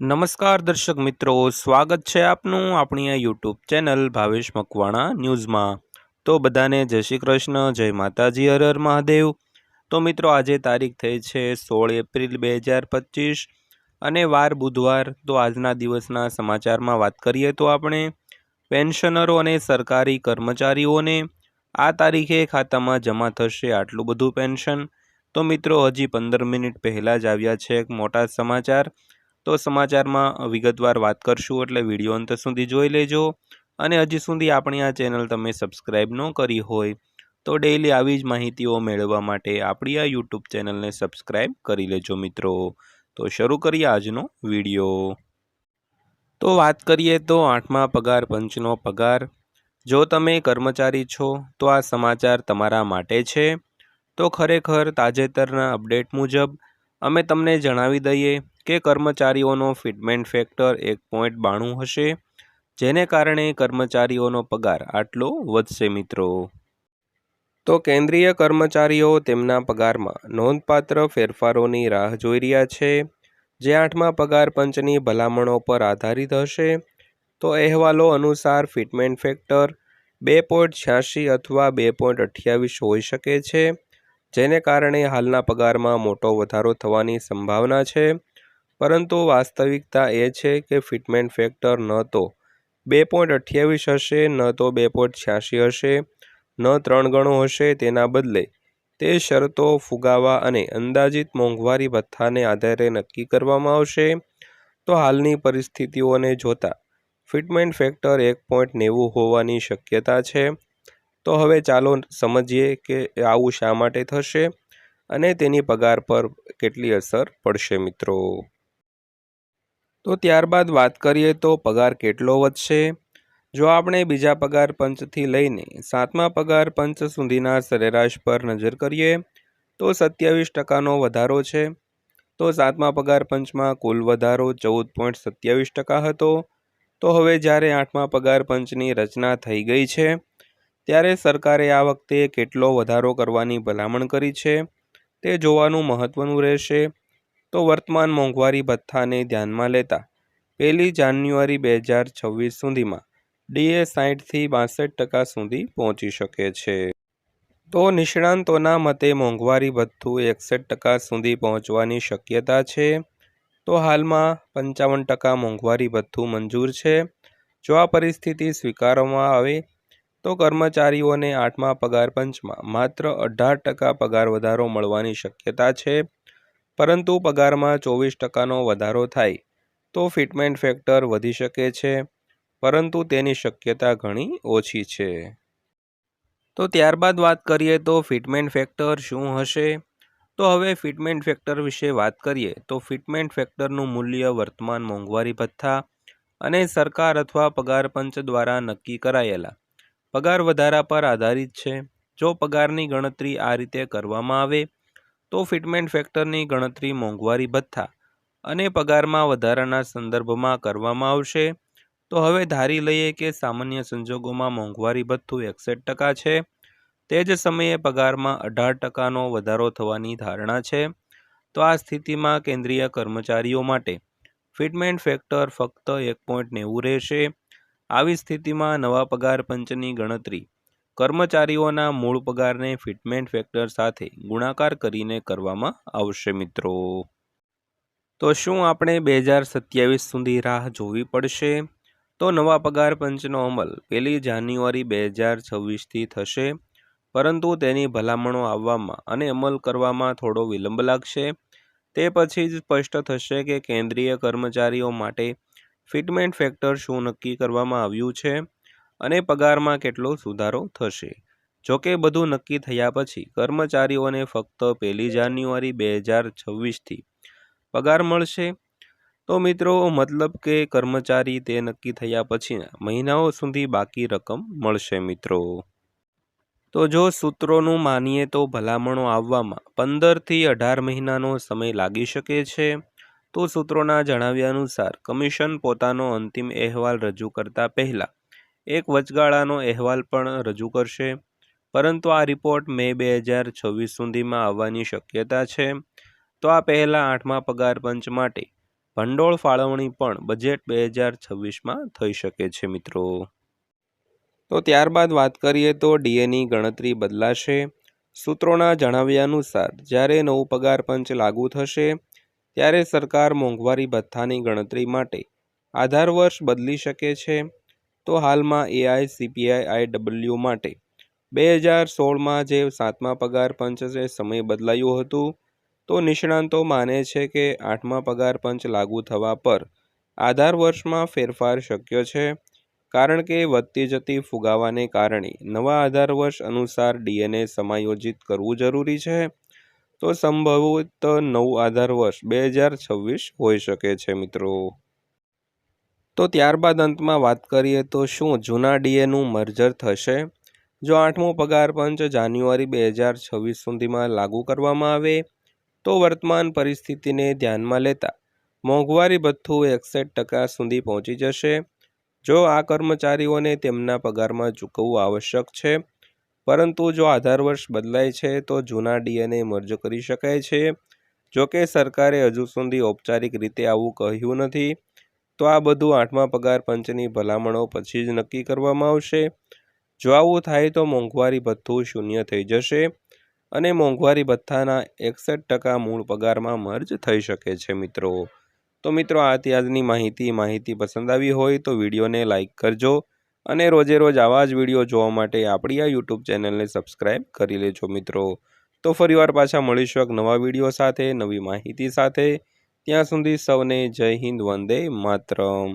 નમસ્કાર દર્શક મિત્રો, સ્વાગત છે આપનું આપણી આ યુટ્યુબ ચેનલ ભાવેશ મકવાણા ન્યૂઝમાં। તો બધાને જય શ્રી કૃષ્ણ, જય માતાજી, હર હર મહાદેવ। તો મિત્રો આજે તારીખ થઈ છે 16 એપ્રિલ 2025 અને વાર બુધવાર। તો આજના દિવસના સમાચારમાં વાત કરીએ તો આપણે પેન્શનરો અને સરકારી કર્મચારીઓને આ તારીખે ખાતામાં જમા થશે આટલું બધું પેન્શન। તો મિત્રો હજી 15 મિનિટ પહેલાં જ આવ્યા છે એક મોટા સમાચાર। તો સમાચારમાં વિગતવાર વાત કરશું એટલે વિડીયો અંત સુધી જોઈ લેજો। અને હજી સુધી આપણી આ ચેનલ તમે સબસ્ક્રાઈબ ન કરી હોય તો ડેઈલી આવી જ માહિતીઓ મેળવવા માટે આપણી આ યુટ્યુબ ચેનલને સબસ્ક્રાઈબ કરી લેજો મિત્રો। તો શરૂ કરીએ આજનો વિડીયો। તો વાત કરીએ તો 8મા પગાર પંચનો પગાર। જો તમે કર્મચારી છો તો આ સમાચાર તમારા માટે છે। તો ખરેખર તાજેતરના અપડેટ મુજબ અમે તમને જણાવી દઈએ કે કર્મચારીઓનો ફિટમેન્ટ ફેક્ટર 1.92 હશે, જેને કારણે કર્મચારીઓનો પગાર આટલો વધશે મિત્રો। તો કેન્દ્રીય કર્મચારીઓ તેમના પગારમાં નોંધપાત્ર ફેરફારોની રાહ જોઈ રહ્યા છે, જે 8મા પગાર પંચની ભલામણો પર આધારિત હશે। તો અહેવાલો અનુસાર ફિટમેન્ટ ફેક્ટર 2.86 અથવા 2.28 હોઈ શકે છે, જેને કારણે હાલના પગારમાં મોટો વધારો થવાની સંભાવના છે। પરંતુ વાસ્તવિકતા એ છે કે ફિટમેન્ટ ફેક્ટર ન તો 2.28 હશે, ન તો 2.86 હશે, ન 3 ગણો હશે। તેના બદલે તે શરતો, ફુગાવા અને અંદાજિત મોંઘવારી ભથ્થાને આધારે નક્કી કરવામાં આવશે। તો હાલની પરિસ્થિતિઓને જોતા ફિટમેન્ટ ફેક્ટર 1.90 હોવાની શક્યતા છે। તો હવે ચાલો સમજીએ કે આવું શા માટે થશે અને તેની પગાર પર કેટલી અસર પડશે મિત્રો। તો ત્યારબાદ વાત કરીએ તો પગાર કેટલો વધશે। જો આપણે બીજા પગાર પંચથી લઈને 7મા પગાર પંચ સુધીના સરેરાશ પર નજર કરીએ તો 27% વધારો છે। તો 7મા પગાર પંચમાં કુલ વધારો 14.27% હતો। તો હવે જ્યારે 8મા પગાર પંચની રચના થઈ ગઈ છે ત્યારે સરકારે આ વખતે કેટલો વધારો કરવાની ભલામણ કરી છે તે જોવાનું મહત્વનું રહેશે। તો વર્તમાન મોંઘવારી ભથ્થાને ધ્યાનમાં લેતા 1 જાન્યુઆરી 2026 સુધીમાં ડીએ 60થી 62% સુધી પહોંચી શકે છે। તો નિષ્ણાંતોના મતે મોંઘવારી ભથ્થું 61% સુધી પહોંચવાની શક્યતા છે। તો હાલમાં 55% મોંઘવારી ભથ્થું મંજૂર છે। જો આ પરિસ્થિતિ સ્વીકારવામાં આવે તો કર્મચારીઓને 8મા પગાર પંચમાં માત્ર 18% પગાર વધારો મળવાની શક્યતા છે। પરંતુ પગારમાં 24%નો વધારો થાય તો ફિટમેન્ટ ફેક્ટર વધી શકે છે, પરંતુ તેની શક્યતા ઘણી ઓછી છે। તો ત્યારબાદ વાત કરીએ તો ફિટમેન્ટ ફેક્ટર શું હશે। તો હવે ફિટમેન્ટ ફેક્ટર વિશે વાત કરીએ તો ફિટમેન્ટ ફેક્ટરનું મૂલ્ય વર્તમાન મોંઘવારી ભથ્થા અને સરકાર અથવા પગાર પંચ દ્વારા નક્કી કરાયેલા પગાર વધારા પર આધારિત છે। જો પગારની ગણતરી આ રીતે કરવામાં આવે તો ફિટમેન્ટ ફેક્ટરની ગણતરી મોંઘવારી ભથ્થા અને પગારમાં વધારાના સંદર્ભમાં કરવામાં આવશે। તો હવે ધારી લઈએ કે સામાન્ય સંજોગોમાં મોંઘવારી ભથ્થું 61% છે, તે જ સમયે પગારમાં 18%નો વધારો થવાની ધારણા છે। તો આ સ્થિતિમાં કેન્દ્રીય કર્મચારીઓ માટે ફિટમેન્ટ ફેક્ટર ફક્ત 1.90 રહેશે। આવી સ્થિતિમાં નવા પગાર પંચની ગણતરી કર્મચારીઓના મૂળ પગારને ફિટમેન્ટ ફેક્ટર સાથે ગુણાકાર કરીને કરવામાં આવશે મિત્રો। તો શું આપણે 2027 સુધી રાહ જોવી પડશે। તો નવા પગાર પંચનો અમલ 1 જાન્યુઆરી 2026થી થશે, પરંતુ તેની ભલામણો આવવામાં અને અમલ કરવામાં થોડો વિલંબ લાગશે। તે પછી જ સ્પષ્ટ થશે કે કેન્દ્રીય કર્મચારીઓ માટે ફિટમેન્ટ ફેક્ટર શું નક્કી કરવામાં આવ્યું છે અને પગારમાં કેટલો સુધારો થશે। જોકે બધું નક્કી થયા પછી કર્મચારીઓને ફક્ત 1 જાન્યુઆરી 2026થી પગાર મળશે। તો મિત્રો મતલબ કે કર્મચારી તે નક્કી થયા પછીના મહિનાઓ સુધી બાકી રકમ મળશે મિત્રો। તો જો સૂત્રોનું માનીએ તો ભલામણો આવવામાં 15થી 18 મહિનાનો સમય લાગી શકે છે। તો સૂત્રોના જણાવ્યા અનુસાર કમિશન પોતાનો અંતિમ અહેવાલ રજૂ કરતા પહેલા એક વચગાળાનો અહેવાલ પણ રજૂ કરશે, પરંતુ આ રિપોર્ટ મે 2026 સુધીમાં આવવાની શક્યતા છે। તો આ પહેલાં 8મા પગાર પંચ માટે ભંડોળ ફાળવણી પણ બજેટ 2026માં થઈ શકે છે મિત્રો। તો ત્યારબાદ વાત કરીએ તો ડીએની ગણતરી બદલાશે। સૂત્રોના જણાવ્યા અનુસાર જ્યારે નવું પગાર પંચ લાગુ થશે ત્યારે સરકાર મોંઘવારી ભથ્થાની ગણતરી માટે આધાર વર્ષ બદલી શકે છે। તો હાલમાં AICPI-IW માટે 2016માં જે 7મા પગાર પંચે સમય બદલાયું હતું, તો નિષ્ણાંતો માને છે કે 8મા પગાર પંચ લાગુ થવા પર આધાર વર્ષમાં ફેરફાર શક્ય છે, કારણ કે વધતી જતી ફુગાવાને કારણે નવા આધાર વર્ષ અનુસાર ડીએને સમાયોજિત કરવું જરૂરી છે। તો સંભવિત નવું આધાર વર્ષ 2026 હોઈ શકે છે મિત્રો। તો ત્યારબાદ અંતમાં વાત કરીએ તો શું જૂના ડીએનું મર્જર થશે? જો 8મો પગાર પંચ જાન્યુઆરી 2026 સુધીમાં લાગુ કરવામાં આવે તો વર્તમાન પરિસ્થિતિને ધ્યાનમાં લેતા મોંઘવારી ભથ્થું 61% સુધી પહોંચી જશે। જો આ કર્મચારીઓને તેમના પગારમાં ચૂકવવું આવશ્યક છે, પરંતુ જો આધાર વર્ષ બદલાય છે તો જૂના ડીએને મર્જ કરી શકાય છે। જો કે સરકારે હજુ સુધી ઔપચારિક રીતે આવું કહ્યું નથી। તો આ બધું 8મા પગાર પંચની ભલામણો પછી જ નક્કી કરવામાં આવશે। જો આવું થાય તો મોંઘવારી ભથ્થું શૂન્ય થઈ જશે અને મોંઘવારી ભથ્થાના 61% મૂળ પગારમાં મર્જ થઈ શકે છે મિત્રો। તો મિત્રો આ હતી આજની માહિતી પસંદ આવી હોય તો વિડીયોને લાઇક કરજો અને રોજે રોજ આવા જ વિડીયો જોવા માટે આપણી આ યુટ્યુબ ચેનલને સબસ્ક્રાઈબ કરી લેજો મિત્રો। તો ફરીવાર પાછા મળીશું એક નવા વિડીયો સાથે, નવી માહિતી સાથે। ત્યાં સુધી સૌને જય હિન્દ, વંદે માતરમ।